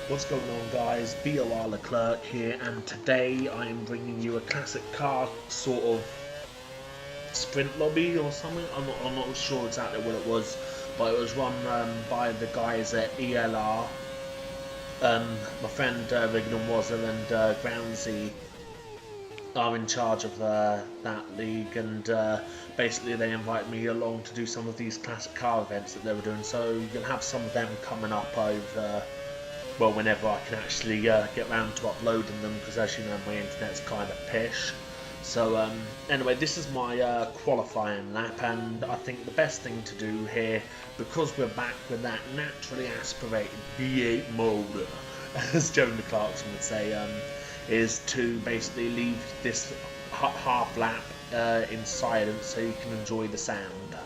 What's going on, guys? ELR Leclerc here, and today I am bringing you a classic car sort of sprint lobby or something. I'm not sure exactly what it was, but it was run by the guys at ELR. My friend Rignan Wazza and Groundsy are in charge of that league, and basically they invited me along to do some of these classic car events that they were doing. So you'll have some of them coming up over. Well, whenever I can actually get round to uploading them, because as you know my internet's kind of pish. So anyway, this is my qualifying lap, and I think the best thing to do here, because we're back with that naturally aspirated V8 motor, as Jeremy Clarkson would say, is to basically leave this half lap in silence so you can enjoy the sound.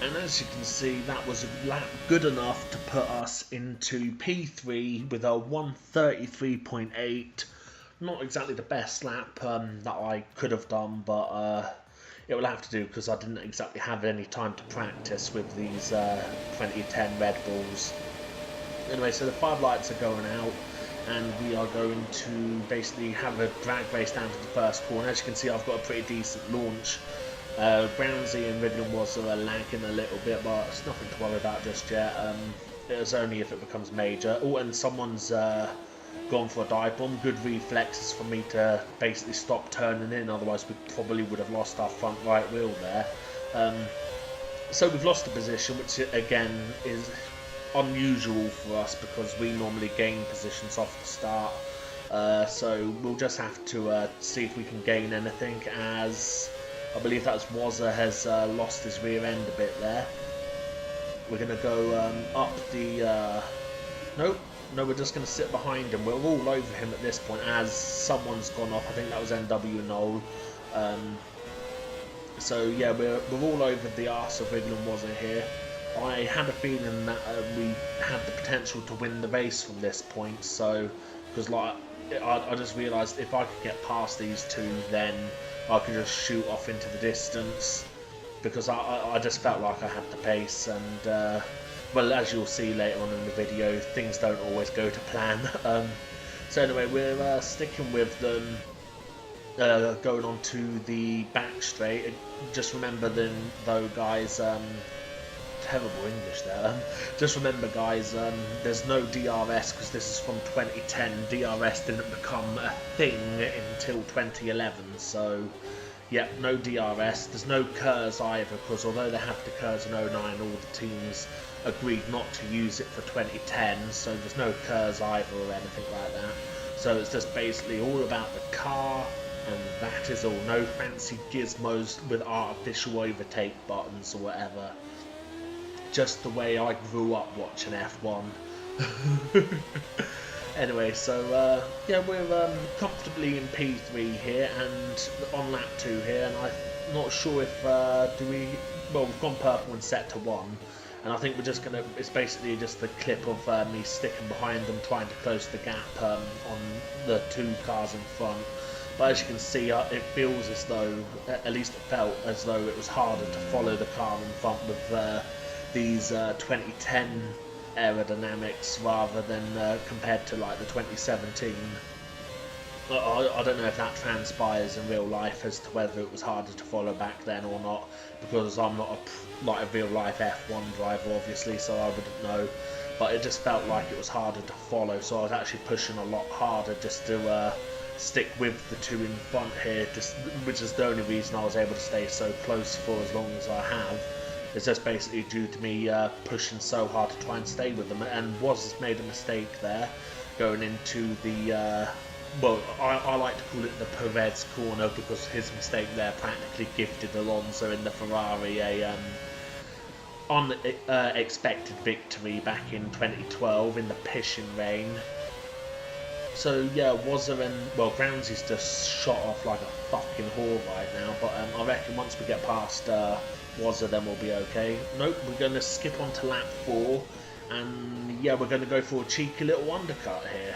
And as you can see, that was a lap good enough to put us into P3 with a 1:33.8. Not exactly the best lap that I could have done, but it will have to do because I didn't exactly have any time to practice with these 2010 Red Bulls. Anyway, so the 5 lights are going out, and we are going to basically have a drag race down to the first corner. As you can see, I've got a pretty decent launch. Brownsy and Rignan was lagging a little bit, but it's nothing to worry about just yet. It was only if it becomes major. Oh, and someone's gone for a dive bomb. Good reflexes for me to basically stop turning in, otherwise we probably would have lost our front right wheel there. So we've lost the position, which again is unusual for us because we normally gain positions off the start. So we'll just have to see if we can gain anything, as I believe that's Wazza has lost his rear end a bit there. We're going to go up the... No, we're just going to sit behind him. We're all over him at this point as someone's gone off. I think that was NW Noel. So yeah, we're all over the arse of Rignan Wazza here. I had a feeling that we had the potential to win the race from this point, so because like I just realised if I could get past these two, then I could just shoot off into the distance, because I just felt like I had the pace, and well, as you'll see later on in the video, things don't always go to plan. So anyway, we're sticking with them, going on to the back straight. Just remember then, though, guys, terrible English there. Just remember, guys, there's no DRS because this is from 2010. DRS didn't become a thing until 2011, so yeah, no DRS. There's no KERS either, because although they had the KERS in 09, all the teams agreed not to use it for 2010, so there's no KERS either or anything like that. So it's just basically all about the car, and that is all. No fancy gizmos with artificial overtake buttons or whatever. Just the way I grew up watching F1. Anyway, so yeah, we're comfortably in P3 here and on lap 2 here, and I'm not sure if we've gone purple and set to 1, and I think we're just gonna, it's basically just the clip of me sticking behind them trying to close the gap on the 2 cars in front. But as you can see, it feels as though, at least it felt as though it was harder to follow the car in front with these 2010 aerodynamics rather than compared to like the 2017. I don't know if that transpires in real life as to whether it was harder to follow back then or not, because I'm not a real life F1 driver obviously, so I wouldn't know. But it just felt like it was harder to follow, so I was actually pushing a lot harder just to stick with the two in front here, which is the only reason I was able to stay so close for as long as I have. It's just basically due to me pushing so hard to try and stay with them, and was made a mistake there going into the well, I like to call it the Perez corner, because his mistake there practically gifted Alonso in the Ferrari a unexpected victory back in 2012 in the pissing rain. So yeah, Wazza and, well, Groundsy's just shot off like a fucking whore right now, but I reckon once we get past Wazza, then we'll be okay. Nope, we're going to skip on to lap 4, and yeah, we're going to go for a cheeky little undercut here.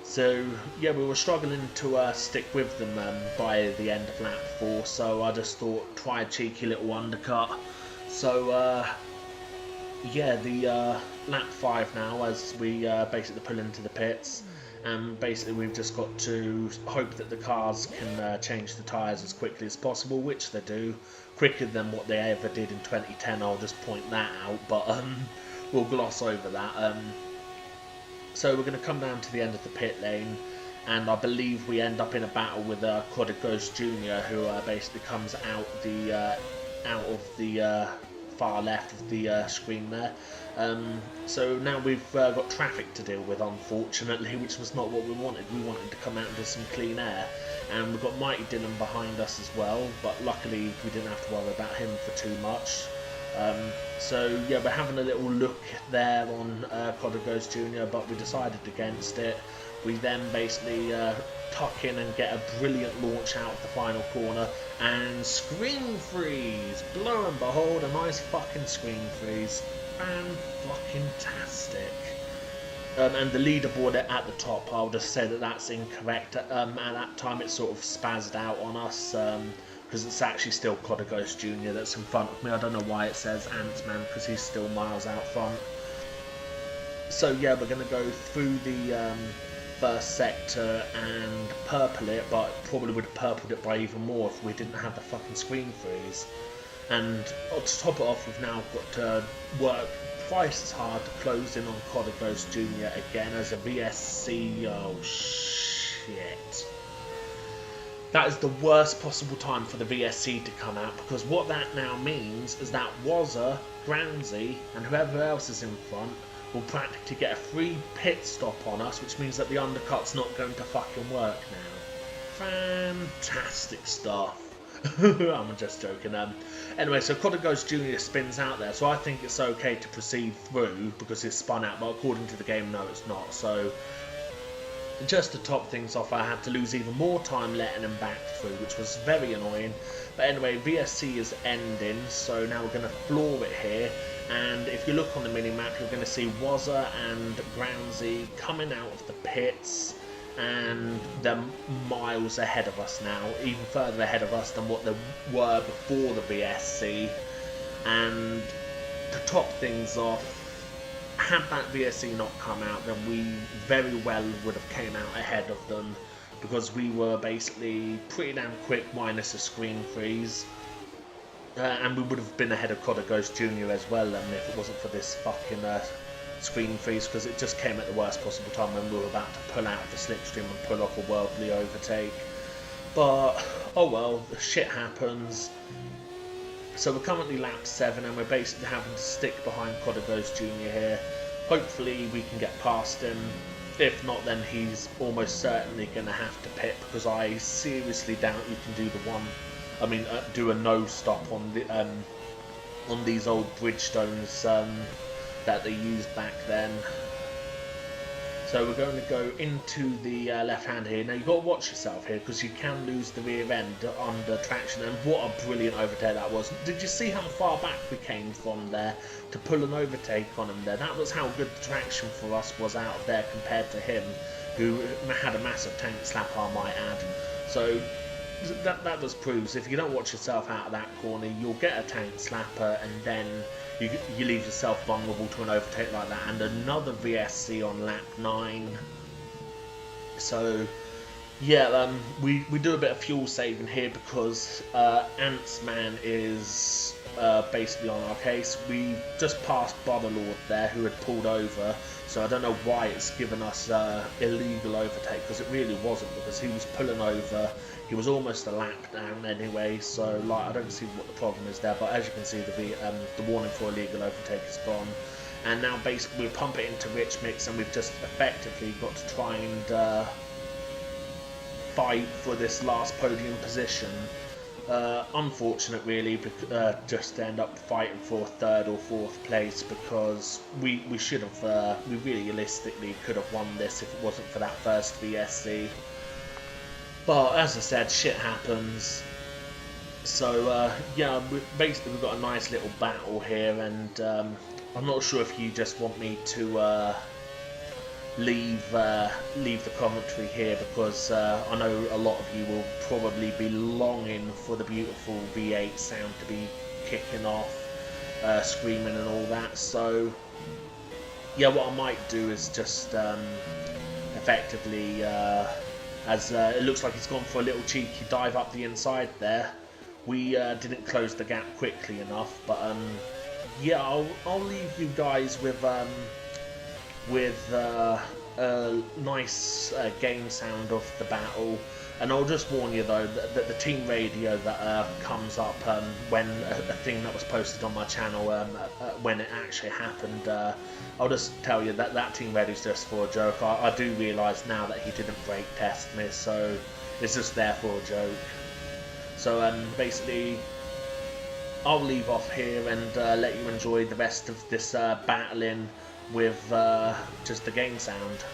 So yeah, we were struggling to stick with them by the end of lap 4, so I just thought, try a cheeky little undercut. So yeah, the lap 5 now, as we basically pull into the pits, and basically we've just got to hope that the cars can change the tyres as quickly as possible, which they do, quicker than what they ever did in 2010. I'll just point that out, but we'll gloss over that. So we're going to come down to the end of the pit lane, and I believe we end up in a battle with Codicos Jr., who basically comes out of the far left of the screen there. So now we've got traffic to deal with, unfortunately, which was not what we wanted. We wanted to come out into some clean air, and we've got Mighty Dylan behind us as well, but luckily we didn't have to worry about him for too much. So yeah, we're having a little look there on Codicos Jr., but we decided against it. We then basically tuck in and get a brilliant launch out of the final corner, and screen freeze! Lo and behold, a nice fucking screen freeze. Fan-fucking-tastic. And the leaderboard at the top, I'll just say that that's incorrect. At that time it sort of spazzed out on us, because it's actually still Codicos Jr. that's in front of me. I don't know why it says Ant-Man, because he's still miles out front. So yeah, we're going to go through the first sector and purple it, but probably would have purpled it by even more if we didn't have the fucking screen freeze. And to top it off, we've now got to work twice as hard to close in on Codicos Jr. again as a VSC. Oh shit. That is the worst possible time for the VSC to come out, because what that now means is that Wazza, Groundsy, and whoever else is in front will practically get a free pit stop on us, which means that the undercut's not going to fucking work now. Fantastic stuff. I'm just joking. Anyway, so Codicos Jr. spins out there, so I think it's okay to proceed through because it's spun out, but according to the game, no, it's not. So just to top things off, I had to lose even more time letting him back through, which was very annoying. But anyway, VSC is ending, so now we're going to floor it here. And if you look on the mini-map, you're going to see Wazza and Groundsy coming out of the pits, and they're miles ahead of us now, even further ahead of us than what they were before the VSC. And to top things off, had that VSC not come out, then we very well would have came out ahead of them, because we were basically pretty damn quick minus a screen freeze. And we would have been ahead of Codicos Jr. as well if it wasn't for this fucking screen freeze, because it just came at the worst possible time when we were about to pull out of the slipstream and pull off a worldly overtake. But oh well, shit happens. So we're currently lap 7, and we're basically having to stick behind Codicos Jr. here. Hopefully we can get past him. If not, then he's almost certainly going to have to pit, because I seriously doubt you can do do a no stop on these old Bridgestones that they used back then. So we're going to go into the left hand here. Now you've got to watch yourself here, because you can lose the rear end under traction, and what a brilliant overtake that was. Did you see how far back we came from there to pull an overtake on him there? That was how good the traction for us was out of there compared to him, who had a massive tank slap, I might add. So that just proves if you don't watch yourself out of that corner, you'll get a tank slapper, and then you leave yourself vulnerable to an overtake like that. And another VSC on lap 9. So yeah, we do a bit of fuel saving here, because Ant-Man is basically on our case. We just passed Brotherlord there, who had pulled over, So I don't know why it's given us illegal overtake, because it really wasn't, because he was pulling over. He was almost a lap down anyway, so like I don't see what the problem is there. But as you can see, the warning for illegal overtake is gone. And now basically we'll pump it into Rich Mix, and we've just effectively got to try and fight for this last podium position. Unfortunate really, just to end up fighting for third or fourth place, because we should have, we realistically could have won this if it wasn't for that first VSC. But as I said, shit happens. So yeah, basically we've got a nice little battle here, and I'm not sure if you just want me to leave the commentary here, because I know a lot of you will probably be longing for the beautiful V8 sound to be kicking off, screaming and all that. So yeah, what I might do is just effectively, as it looks like he's gone for a little cheeky dive up the inside there. We didn't close the gap quickly enough, but yeah, I'll leave you guys with a nice game sound of the battle. And I'll just warn you though that the team radio that comes up when a thing that was posted on my channel when it actually happened, I'll just tell you that that team radio is just for a joke. I do realise now that he didn't brake test me, so it's just there for a joke. So basically I'll leave off here and let you enjoy the rest of this battling with just the game sound.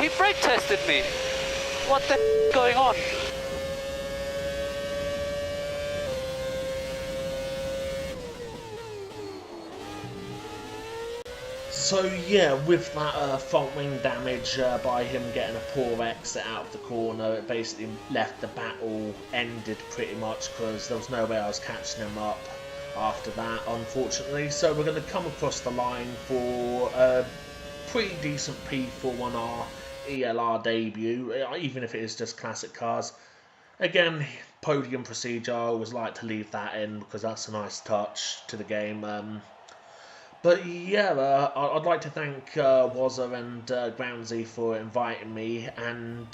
He brake tested me. What the is going on? So yeah, with that front wing damage by him getting a poor exit out of the corner, it basically left the battle ended pretty much, because there was no way I was catching him up after that, unfortunately. So we're going to come across the line for a pretty decent P41R ELR debut, even if it is just classic cars. Again, podium procedure, I always like to leave that in because that's a nice touch to the game. But yeah, I'd like to thank Wazza and Groundsy for inviting me, and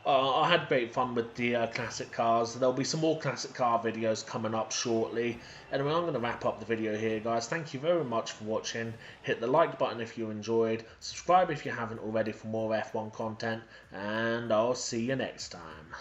I had great fun with the classic cars. There'll be some more classic car videos coming up shortly. Anyway, I'm going to wrap up the video here, guys. Thank you very much for watching. Hit the like button if you enjoyed. Subscribe if you haven't already for more F1 content. And I'll see you next time.